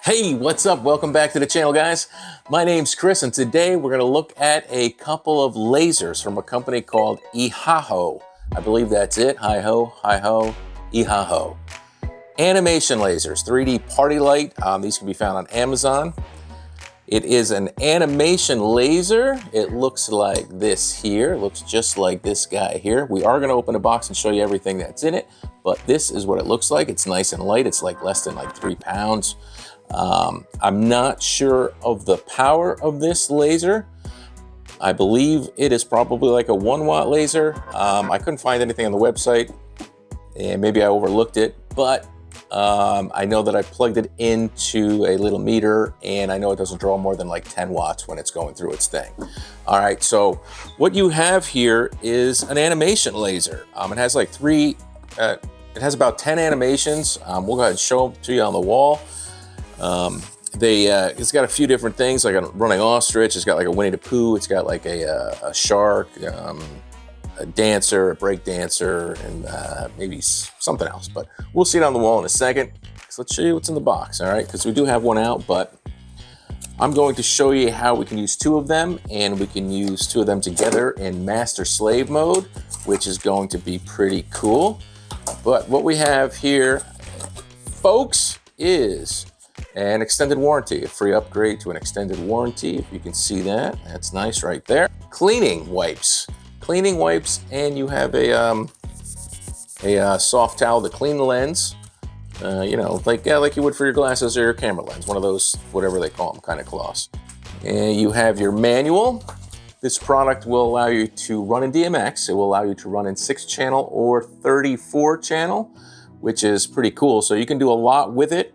Hey, what's up? Welcome back to the channel, guys. My name's Chris, and today we're going to look at a couple of lasers from a company called Ehaho. I believe that's it. Hi-ho, hi-ho, Ehaho. Animation lasers, 3D party light. These can be found on Amazon. It is an animation laser. It looks like this here. It looks just like this guy here. We are going to open the box and show you everything that's in it, but this is what it looks like. It's nice and light. It's like less than like 3 pounds. I'm not sure of the power of this laser. I believe it is probably like a 1-watt laser. I couldn't find anything on the website, and maybe I overlooked it, but I know that I plugged it into a little meter, and I know it doesn't draw more than like 10 watts when it's going through its thing. All right, so what you have here is an animation laser. It has like it has about 10 animations. We'll go ahead and show them to you on the wall. It's got a few different things, like a running ostrich. It's got like a Winnie the Pooh. It's got like a shark, a dancer, a break dancer, and maybe something else. But we'll see it on the wall in a second. So let's show you what's in the box, all right? Because we do have one out, but I'm going to show you how we can use 2 of them, and we can use 2 of them together in master-slave mode, which is going to be pretty cool. But what we have here, folks, is an extended warranty, a free upgrade to an extended warranty. If you can see that, that's nice right there. Cleaning wipes, and you have a soft towel to clean the lens. You know, like you would for your glasses or your camera lens, one of those, whatever they call them, kind of cloths. And you have your manual. This product will allow you to run in DMX. It will allow you to run in 6-channel or 34-channel, which is pretty cool. So you can do a lot with it.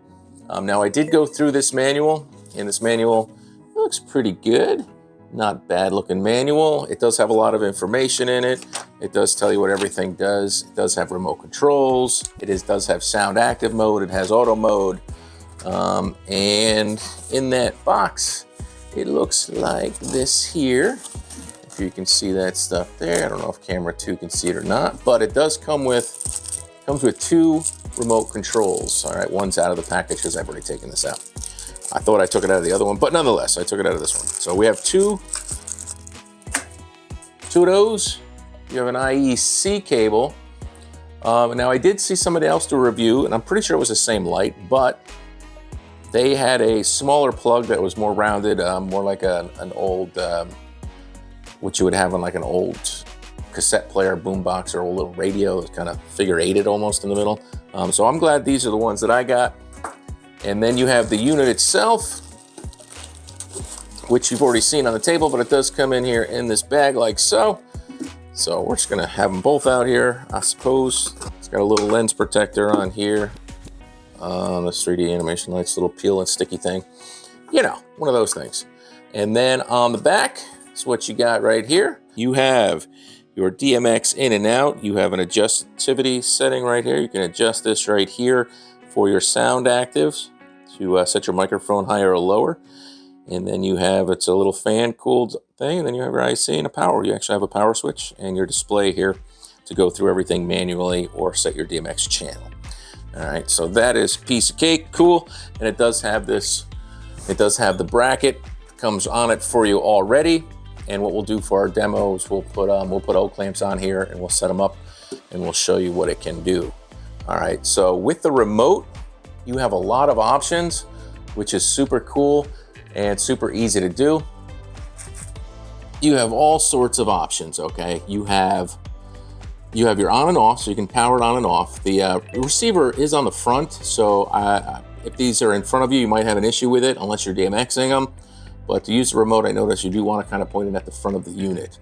Now I did go through this manual, and this manual looks pretty good. Not bad looking manual. It does have a lot of information in it. It does tell you what everything does. It does have remote controls. It does have sound active mode. It has auto mode. And in that box, it looks like this here. If you can see that stuff there. I don't know if camera 2 can see it or not, but it does come with 2 remote controls. All right, one's out of the package because I've already taken this out. I thought I took it out of the other one, but nonetheless, I took it out of this one. So we have two of those. You have an IEC cable. Now I did see somebody else do a review, and I'm pretty sure it was the same light, but they had a smaller plug that was more rounded, more like an old, what you would have on like an old cassette player, boombox, or a little radio. It's kind of figure-8ed almost in the middle. So I'm glad these are the ones that I got. And then you have the unit itself, which you've already seen on the table, but it does come in here in this bag like so. So we're just gonna have them both out here, I suppose. It's got a little lens protector on here. This 3D animation lights, little peel and sticky thing. You know, one of those things. And then on the back is what you got right here. You have your DMX in and out. You have an adjustivity setting right here. You can adjust this right here for your sound actives to set your microphone higher or lower. And then you have, it's a little fan cooled thing. And then you have your IC and a power. You actually have a power switch and your display here to go through everything manually or set your DMX channel. All right, so that is a piece of cake, cool. And it does have this, it does have the bracket, comes on it for you already. And what we'll do for our demos, we'll put O clamps on here and we'll set them up and we'll show you what it can do. All right, so with the remote, you have a lot of options, which is super cool and super easy to do. You have all sorts of options, okay? You have your on and off, so you can power it on and off. The receiver is on the front, so if these are in front of you, you might have an issue with it unless you're DMXing them. But to use the remote, I noticed you do want to kind of point it at the front of the unit.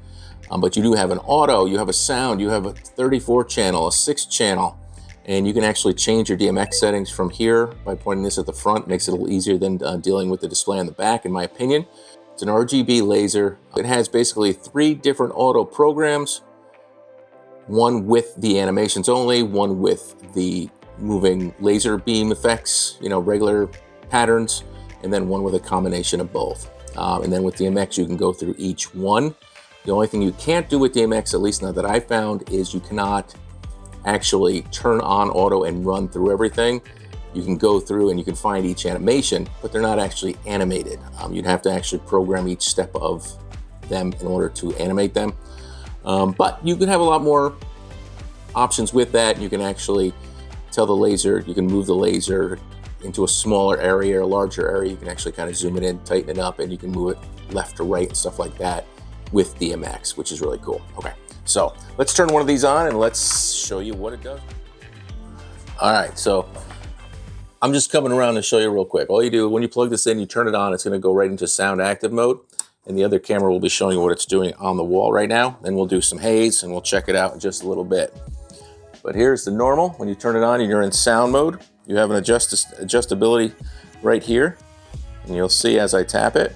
But you do have an auto, you have a sound, you have a 34-channel, a 6-channel, and you can actually change your DMX settings from here by pointing this at the front. Makes it a little easier than dealing with the display on the back, in my opinion. It's an RGB laser. It has basically 3 different auto programs, one with the animations only, one with the moving laser beam effects, you know, regular patterns, and then one with a combination of both. And then with DMX, you can go through each one. The only thing you can't do with DMX, at least not that I found, is you cannot actually turn on auto and run through everything. you can go through and you can find each animation, but they're not actually animated. You'd have to actually program each step of them in order to animate them. But you can have a lot more options with that. You can actually tell the laser, you can move the laser into a smaller area or a larger area. You can actually kind of zoom it in, tighten it up, and you can move it left to right and stuff like that with DMX, which is really cool. Okay, so let's turn one of these on and let's show you what it does. All right, so I'm just coming around to show you real quick. All you do, when you plug this in, you turn it on, it's gonna go right into sound active mode, and the other camera will be showing you what it's doing on the wall right now. Then we'll do some haze and we'll check it out in just a little bit. But here's the normal. When you turn it on and you're in sound mode, you have an adjustability right here, and you'll see as I tap it,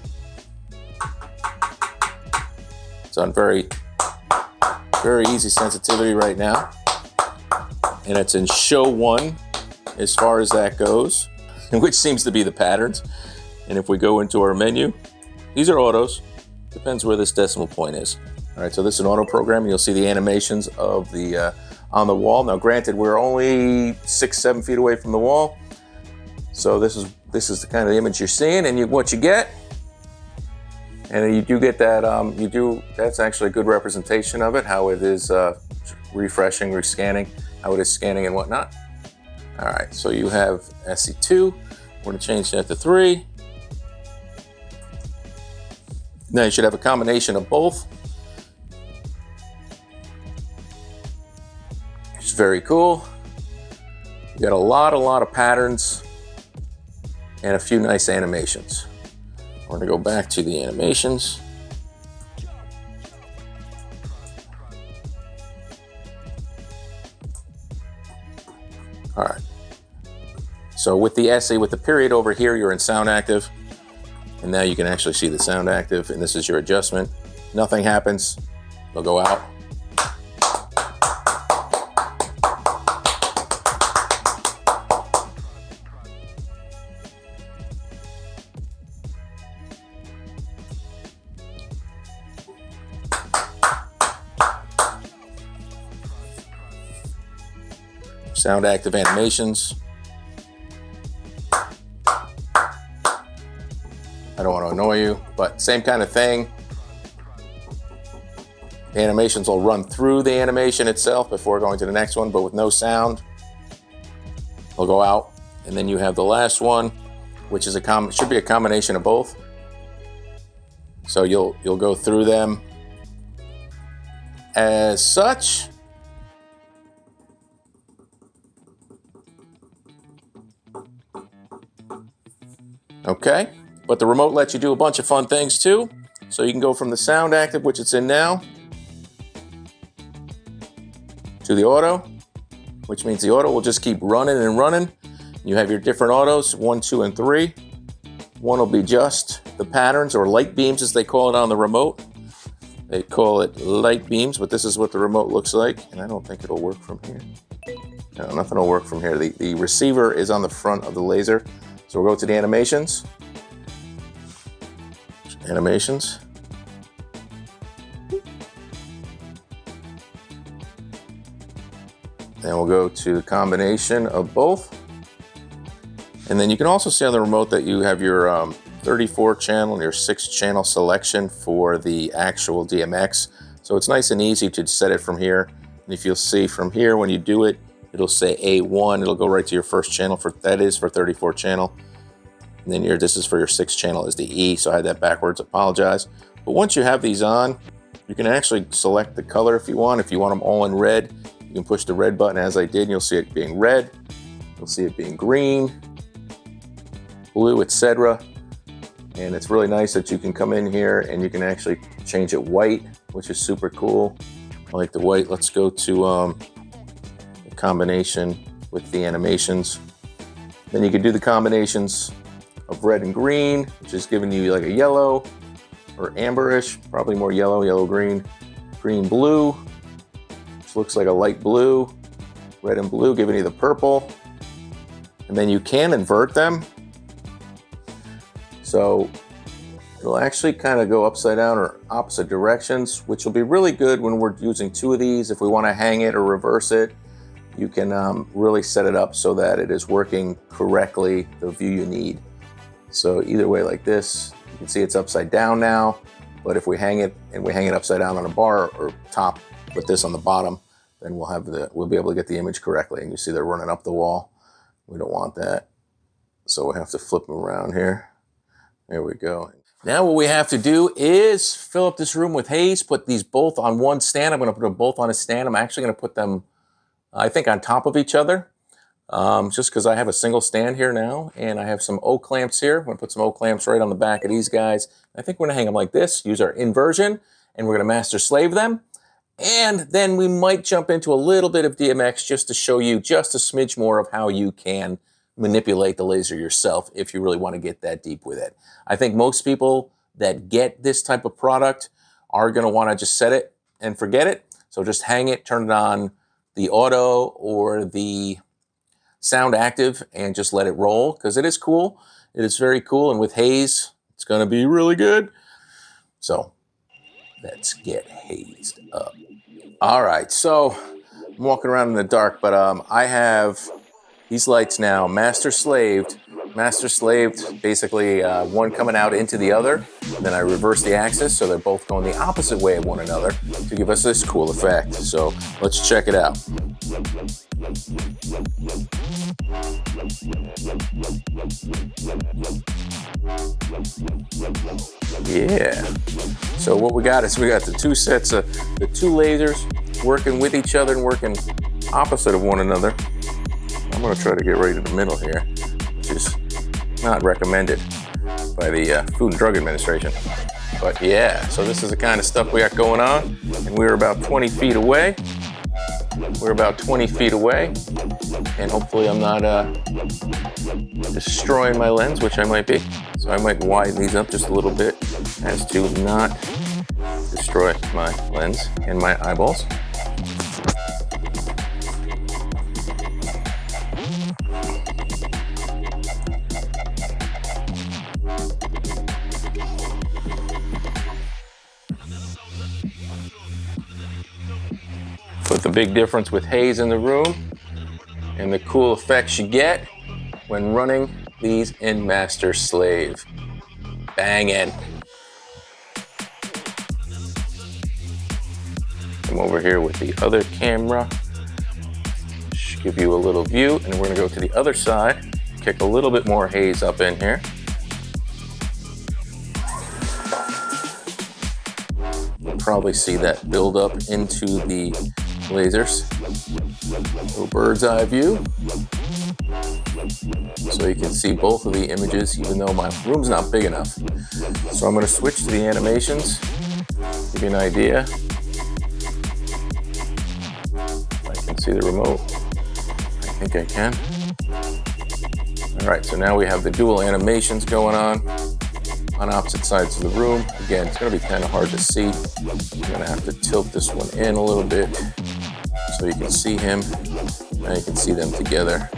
it's on very easy sensitivity right now, and it's in show 1 as far as that goes, which seems to be the patterns. And if we go into our menu, these are autos, depends where this decimal point is. All right, so this is an auto program, and you'll see the animations of the on the wall. Now granted, we're only 6-7 feet away from the wall, so this is the kind of image you're seeing, and what you get. And you do get that, that's actually a good representation of it, how it is refreshing, rescanning, how it is scanning and whatnot. All right, so you have SE2, we're gonna change that to 3. Now you should have a combination of both. It's very cool. You got a lot of patterns and a few nice animations. We're gonna go back to the animations. All right. So with the SE, with the period over here, you're in sound active. And now you can actually see the sound active, and this is your adjustment. Nothing happens, they'll go out. Sound active animations. I don't want to annoy you, but same kind of thing. The animations will run through the animation itself before going to the next one, but with no sound. They'll go out, and then you have the last one, which is should be a combination of both. So you'll go through them as such. Okay, but the remote lets you do a bunch of fun things too. So you can go from the sound active, which it's in now, to the auto, which means the auto will just keep running and running. You have your different autos, 1, 2, and 3. One will be just the patterns, or light beams as they call it on the remote. They call it light beams, but this is what the remote looks like. And I don't think it'll work from here. No, nothing will work from here. The receiver is on the front of the laser. So we'll go to the animations. Animations. Then we'll go to the combination of both. And then you can also see on the remote that you have your 34 channel and your 6 channel selection for the actual DMX. So it's nice and easy to set it from here. And if you'll see from here, when you do it, it'll say A1, it'll go right to your first channel, that is for 34 channel. And then this is for your 6 channel is the E, so I had that backwards, apologize. But once you have these on, you can actually select the color if you want. If you want them all in red, you can push the red button as I did, and you'll see it being red. You'll see it being green, blue, etc. And it's really nice that you can come in here and you can actually change it white, which is super cool. I like the white. Let's go to the combination with the animations. Then you can do the combinations of red and green, which is giving you like a yellow or amberish, probably more yellow, yellow-green, green-blue, which looks like a light blue, red and blue, giving you the purple. And then you can invert them. So it'll actually kind of go upside down or opposite directions, which will be really good when we're using 2 of these. If we want to hang it or reverse it, you can really set it up so that it is working correctly, the view you need. So either way, like this, you can see it's upside down now, but if we hang it and we hang it upside down on a bar or top with this on the bottom, then we'll be able to get the image correctly. And you see they're running up the wall. We don't want that. So we have to flip them around here. There we go. Now what we have to do is fill up this room with haze, put these both on one stand. I'm going to put them both on a stand. I'm actually going to put them, I think, on top of each other, just because I have a single stand here now, and I have some O-clamps here. I'm going to put some O-clamps right on the back of these guys. I think we're going to hang them like this, use our inversion, and we're going to master slave them. And then we might jump into a little bit of DMX just to show you just a smidge more of how you can manipulate the laser yourself if you really want to get that deep with it. I think most people that get this type of product are going to want to just set it and forget it. So just hang it, turn it on the auto or the sound active, and just let it roll, because it is cool. It is very cool, and with haze, it's going to be really good. So let's get hazed up. All right, so I'm walking around in the dark, but I have these lights now master slaved, basically one coming out into the other, and then I reverse the axis so they're both going the opposite way of one another to give us this cool effect. So let's check it out. Yeah. So what we got is we got the two sets of the two lasers working with each other and working opposite of one another. I'm going to try to get right in the middle here, which is not recommended by the Food and Drug Administration. But yeah, so this is the kind of stuff we got going on, and we're about 20 feet away. We're about 20 feet away, and hopefully I'm not destroying my lens, which I might be. So I might widen these up just a little bit as to not destroy my lens and my eyeballs. But the big difference with haze in the room and the cool effects you get when running these in master slave. Bangin'. Come over here with the other camera. Just give you a little view, and we're gonna go to the other side, kick a little bit more haze up in here. You'll probably see that build up into the lasers. Little bird's eye view. So you can see both of the images, even though my room's not big enough. So I'm going to switch to the animations, give you an idea. I can see the remote. I think I can. All right, so now we have the dual animations going on opposite sides of the room. Again, it's going to be kind of hard to see. I'm going to have to tilt this one in a little bit so you can see him. Now you can see them together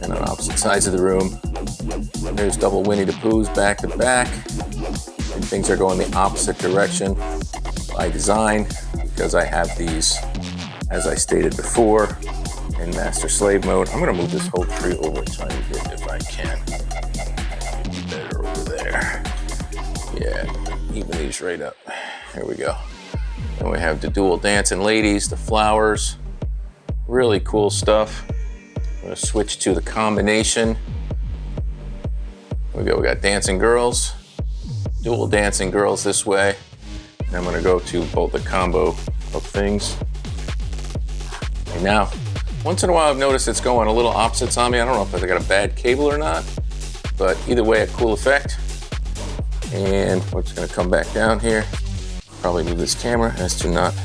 and on opposite sides of the room. And there's double Winnie the Poohs back to back, and things are going the opposite direction by design, because I have these, as I stated before, in master slave mode. I'm going to move this whole tree over a tiny bit if I can. Maybe better over there. Yeah, even these right up. Here we go. Then we have the dual dancing ladies, the flowers. Really cool stuff. I'm going to switch to the combination. Here we go. We got dancing girls, dual dancing girls this way. And I'm going to go to both the combo of things. And now, once in a while I've noticed it's going a little opposites on me. I don't know if I got a bad cable or not, but either way, a cool effect. And we're just going to come back down here. Probably move this camera as to not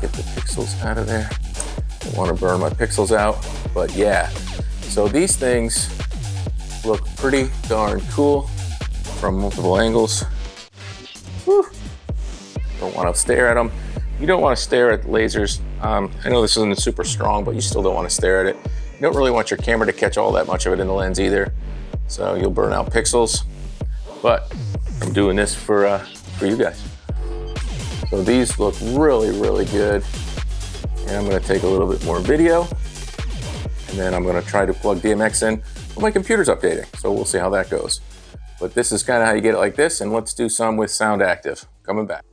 get the pixels out of there. I want to burn my pixels out, but yeah. So these things look pretty darn cool from multiple angles. Whew. Don't want to stare at them. You don't want to stare at lasers. I know this isn't super strong, but you still don't want to stare at it. You don't really want your camera to catch all that much of it in the lens either, so you'll burn out pixels. But I'm doing this for you guys. So these look really, really good. And I'm going to take a little bit more video, and then I'm going to try to plug DMX in. Well, my computer's updating, so we'll see how that goes. But this is kind of how you get it like this, and let's do some with sound active. Coming back.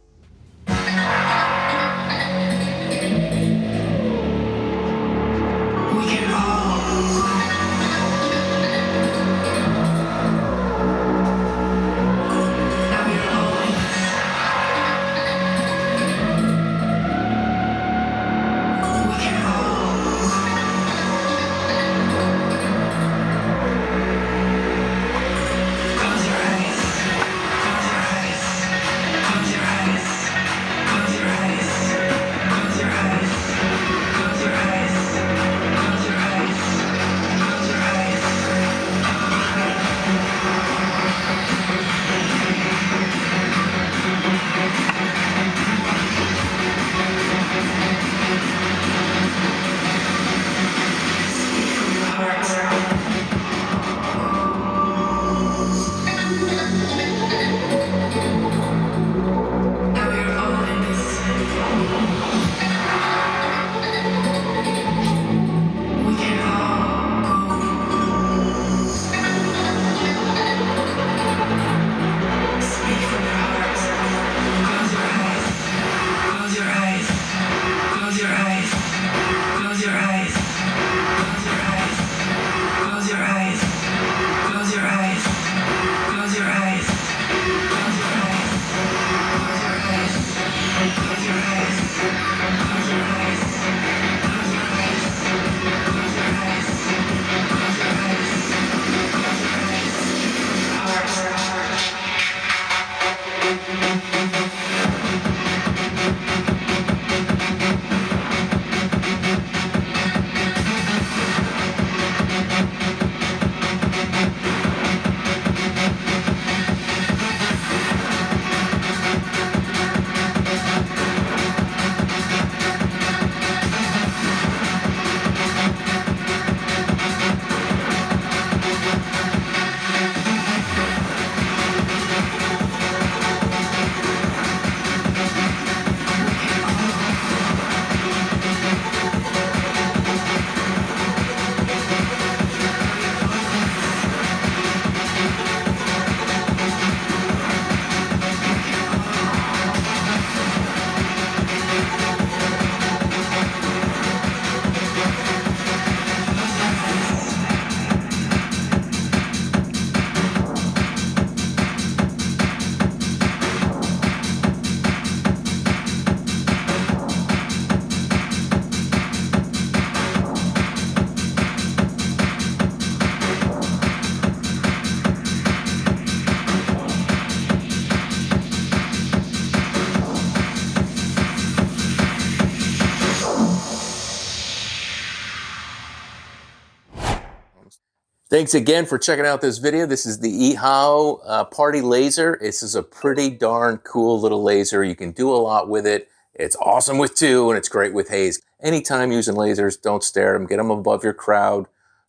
Thanks again for checking out this video. This is the Ehaho Party Laser. This is a pretty darn cool little laser. You can do a lot with it. It's awesome with two, and it's great with haze. Anytime using lasers, don't stare at them. Get them above your crowd,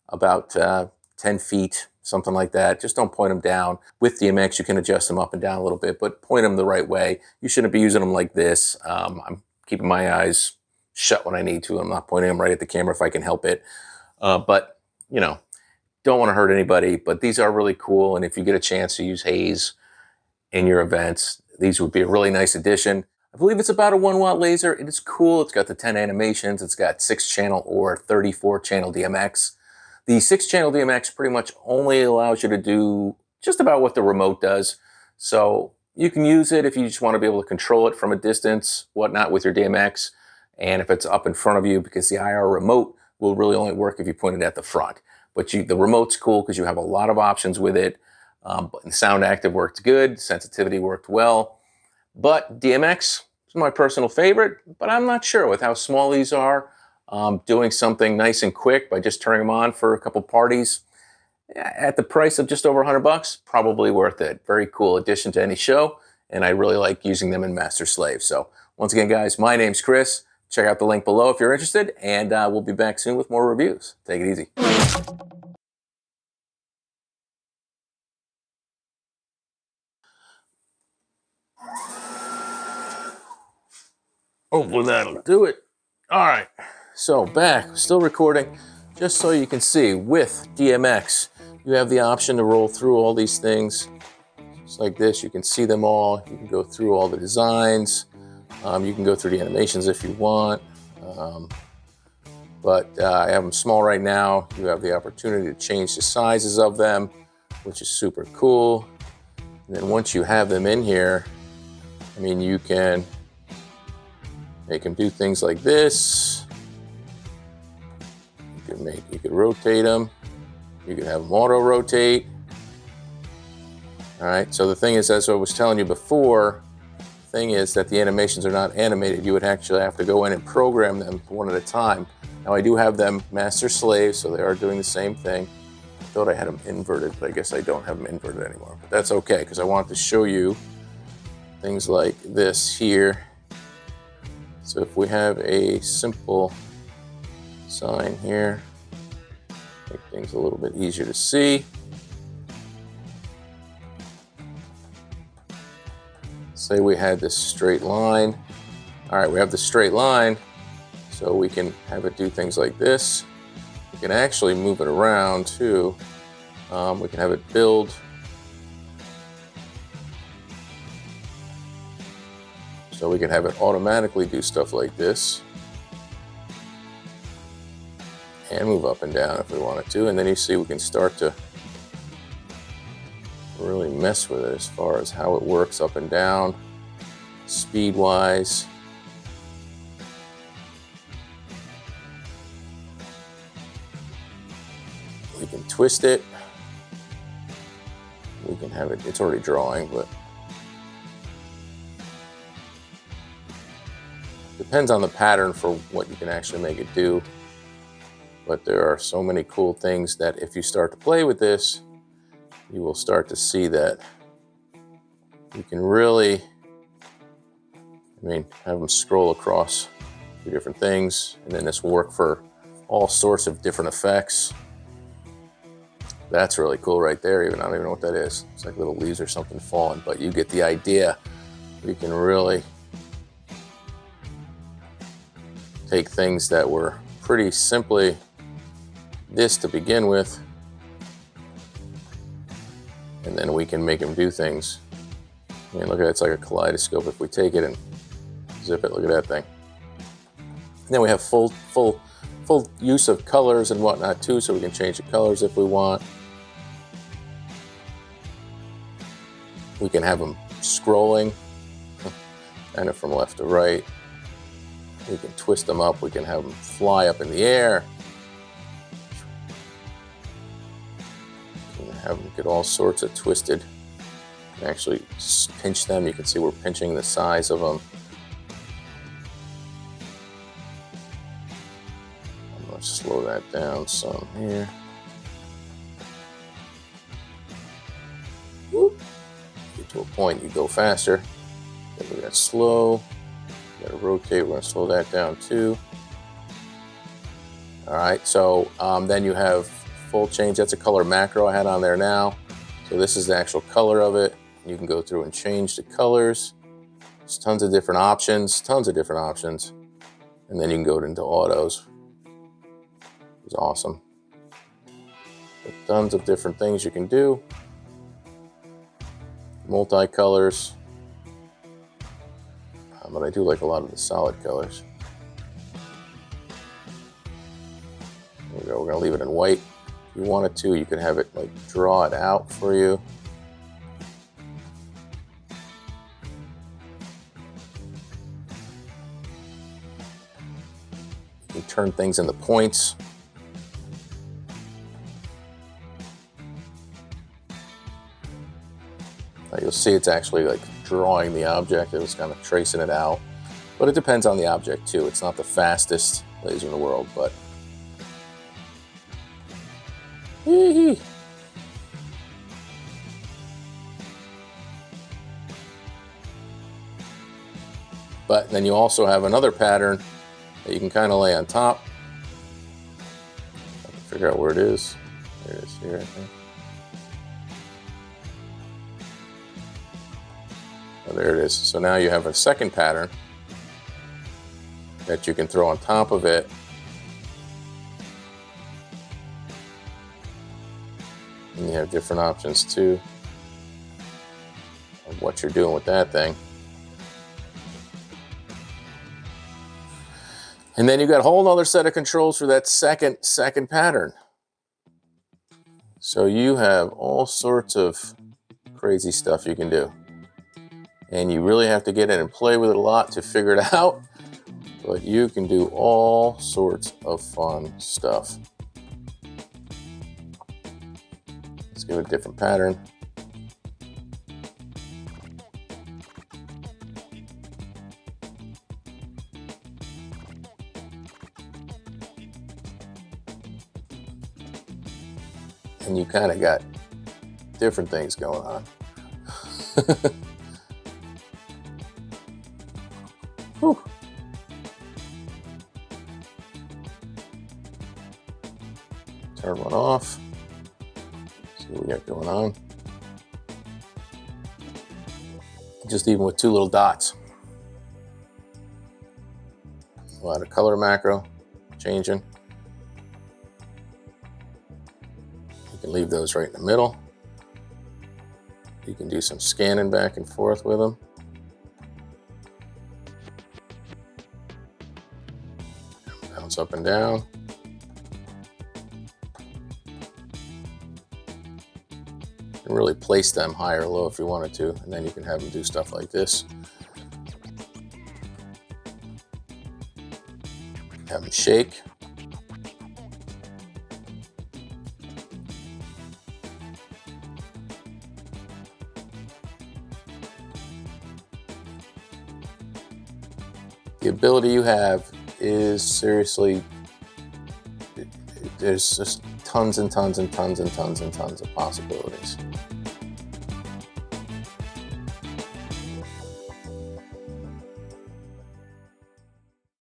about 10 feet, something like that. Just don't point them down. With DMX, you can adjust them up and down a little bit, but point them the right way. You shouldn't be using them like this. I'm keeping my eyes shut when I need to. I'm not pointing them right at the camera if I can help it. But, you know, don't want to hurt anybody, but these are really cool. And if you get a chance to use haze in your events, these would be a really nice addition. I believe it's about a 1-watt laser. It is cool. It's got the 10 animations. It's got 6-channel or 34-channel DMX. The 6-channel DMX pretty much only allows you to do just about what the remote does. So you can use it if you just want to be able to control it from a distance, whatnot, with your DMX. And if it's up in front of you, because the IR remote will really only work if you point it at the front. But the remote's cool because you have a lot of options with it. But the sound active worked good. Sensitivity worked well. But DMX is my personal favorite, but I'm not sure with how small these are. Doing something nice and quick by just turning them on for a couple parties at the price of just over $100, probably worth it. Very cool addition to any show, and I really like using them in Master Slave. So once again, guys, my name's Chris. Check out the link below if you're interested, and we'll be back soon with more reviews. Take it easy. Hopefully that'll do it. All right, so back, still recording. Just so you can see, with DMX, you have the option to roll through all these things. Just like this, you can see them all. You can go through all the designs. You can go through the animations if you want. But I have them small right now. You have the opportunity to change the sizes of them, which is super cool. And then once you have them in here, I mean, you can make them do things like this. You could rotate them. You could have them auto rotate. All right, so the thing is, as I was telling you before, the thing is that the animations are not animated. You would actually have to go in and program them one at a time. Now I do have them master slave, so they are doing the same thing. I thought I had them inverted, but I guess I don't have them inverted anymore. But that's okay, because I wanted to show you things like this here. So if we have a simple sign here, make things a little bit easier to see. Say we had this straight line. All right, we have the straight line, so we can have it do things like this. We can actually move it around too. We can have it build. So we can have it automatically do stuff like this. And move up and down if we wanted to. And then you see we can start to really mess with it as far as how it works up and down, speed-wise. We can twist it. We can have it, it's already drawing, but depends on the pattern for what you can actually make it do. But there are so many cool things that if you start to play with this, you will start to see that you can really, have them scroll across two different things, and then this will work for all sorts of different effects. That's really cool right there. I don't even know what that is. It's like little leaves or something falling, but you get the idea. You can really take things that were pretty simply this to begin with, and then we can make them do things. Look at that, it's like a kaleidoscope. If we take it and zip it, look at that thing. And then we have full use of colors and whatnot too, so we can change the colors if we want. We can have them scrolling, kind of from left to right. We can twist them up. We can have them fly up in the air. We can have them get all sorts of twisted. You can actually pinch them. You can see we're pinching the size of them. I'm going to slow that down some here. Whoop. Get to a point, you go faster. Then we got slow. We got to rotate. We're going to slow that down too. All right, so then you have full change. That's a color macro I had on there now. So this is the actual color of it. You can go through and change the colors. There's tons of different options, And then you can go into autos. It's awesome. There's tons of different things you can do. Multi-colors. But I do like a lot of the solid colors. There we go. We're going to leave it in white. If you wanted to, you could have it like draw it out for you. You can turn things into points. You'll see it's actually like drawing the object. It was kind of tracing it out. But it depends on the object too. It's not the fastest laser in the world, but But then you also have another pattern that you can kind of lay on top. I can figure out where it is. There it is here, I think. Oh, there it is. So now you have a second pattern that you can throw on top of it. And you have different options too of what you're doing with that thing. And then you've got a whole other set of controls for that second pattern. So you have all sorts of crazy stuff you can do. And you really have to get in and play with it a lot to figure it out. But you can do all sorts of fun stuff. Let's give it a different pattern. And you kind of got different things going on. Whew. Turn one off. See what we got going on. Just even with two little dots. A lot of color macro changing. You can leave those right in the middle. You can do some scanning back and forth with them. Bounce up and down. You can really place them high or low if you wanted to, and then you can have them do stuff like this. Have them shake. The ability you have is seriously, there's just tons and tons and tons and tons and tons of possibilities.